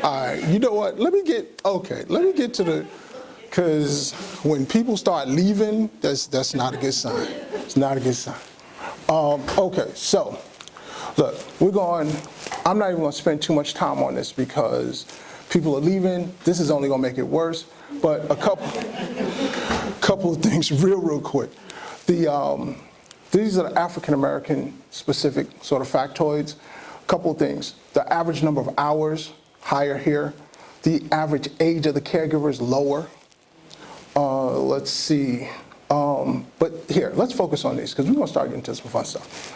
All right, you know what? Let me get to the, because when people start leaving, that's not a good sign. It's not a good sign. Okay, so look, I'm not even going to spend too much time on this because people are leaving. This is only going to make it worse. But a couple of things real quick. These are the African American specific sort of factoids. A couple of things. The average number of hours, higher here. The average age of the caregiver is lower. Let's see. But here, let's focus on these because we're going to start getting to some fun stuff.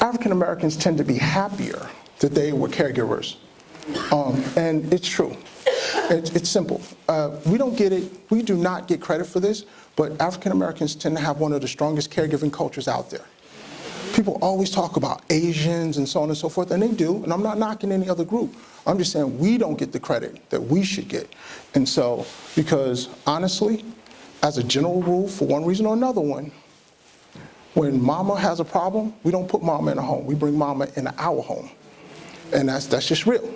African Americans tend to be happier that they were caregivers. And it's true. It's simple. We don't get it. We do not get credit for this, but African Americans tend to have one of the strongest caregiving cultures out there. People always talk about Asians and so on and so forth, and they do, and I'm not knocking any other group. I'm just saying we don't get the credit that we should get. And so, because honestly, as a general rule, for one reason or another one, when mama has a problem, we don't put mama in a home. We bring mama in our home. And that's just real.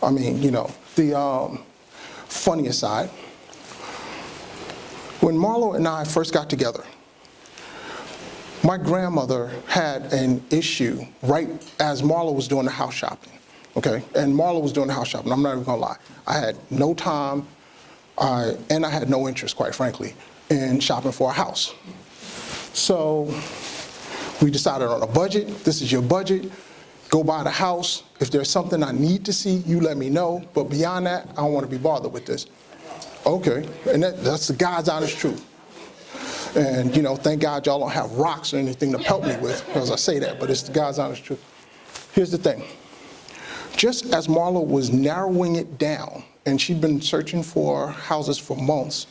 I mean, you know, the funny aside, when Marlo and I first got together, my grandmother had an issue right as Marlo was doing the house shopping, okay? And Marlo was doing the house shopping, I'm not even gonna lie. I had no time, and I had no interest, quite frankly, in shopping for a house. So we decided on a budget. This is your budget. Go buy the house. If there's something I need to see, you let me know. But beyond that, I don't want to be bothered with this. Okay, and that's the God's honest truth. And you know, thank God y'all don't have rocks or anything to pelt me with, because I say that, but it's the God's honest truth. Here's the thing. Just as Marlo was narrowing it down, and she'd been searching for houses for months,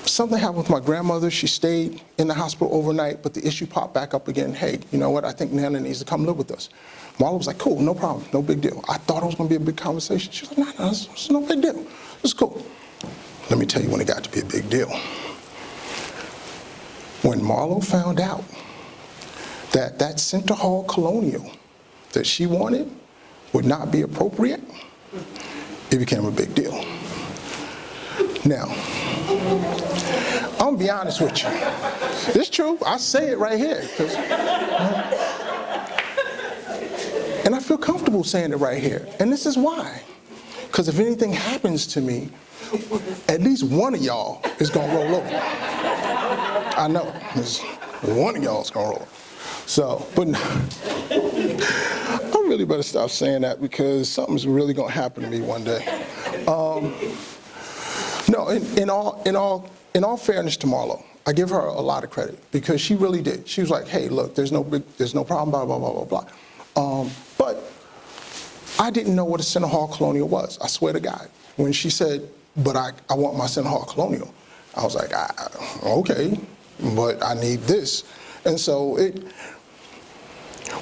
something happened with my grandmother. She stayed in the hospital overnight, but the issue popped back up again. Hey, you know what? I think Nana needs to come live with us. Marlo was like, cool, no problem, no big deal. I thought it was going to be a big conversation. She was like, no, it's no big deal. It's cool. Let me tell you when it got to be a big deal. When Marlo found out that Center Hall Colonial that she wanted would not be appropriate, it became a big deal. Now, I'm gonna be honest with you. It's true, I say it right here. And I feel comfortable saying it right here. And this is why. Because if anything happens to me, at least one of y'all is gonna roll over. I know, one of y'all is gonna roll over. So, but I really better stop saying that because something's really gonna happen to me one day. No, in all fairness to Marlo, I give her a lot of credit because she really did. She was like, hey, look, there's no problem, blah, blah, blah, blah, blah. But I didn't know what a Center Hall Colonial was. I swear to God. When she said, but I want my Center Hall Colonial, I was like, okay, but I need this. And so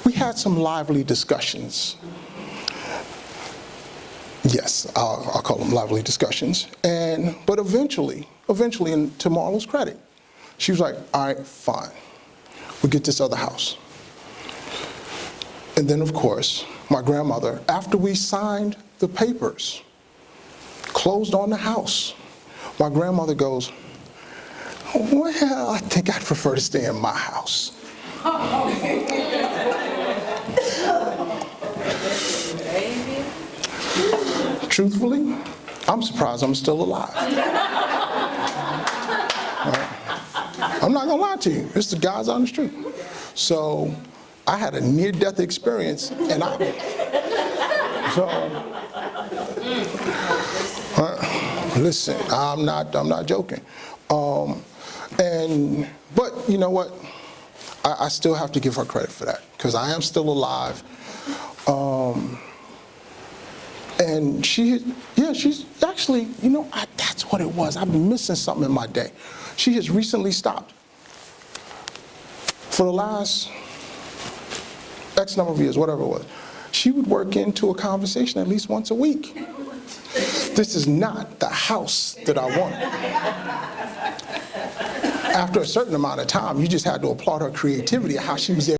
we had some lively discussions. Yes, I'll call them lively discussions. But eventually, and to Marlo's credit, she was like, all right, fine. We'll get this other house. And then, of course, my grandmother, after we signed the papers, closed on the house, my grandmother goes, well, I think I'd prefer to stay in my house. Truthfully, I'm surprised I'm still alive. I'm not gonna lie to you, it's the God's honest truth. So I had a near-death experience, and listen, I'm not joking. But you know what? I still have to give her credit for that because I am still alive. And she's actually, you know, that's what it was. I've been missing something in my day. She has recently stopped. For the last X number of years, whatever it was, she would work into a conversation at least once a week. This is not the house that I wanted. After a certain amount of time, you just had to applaud her creativity, how she was able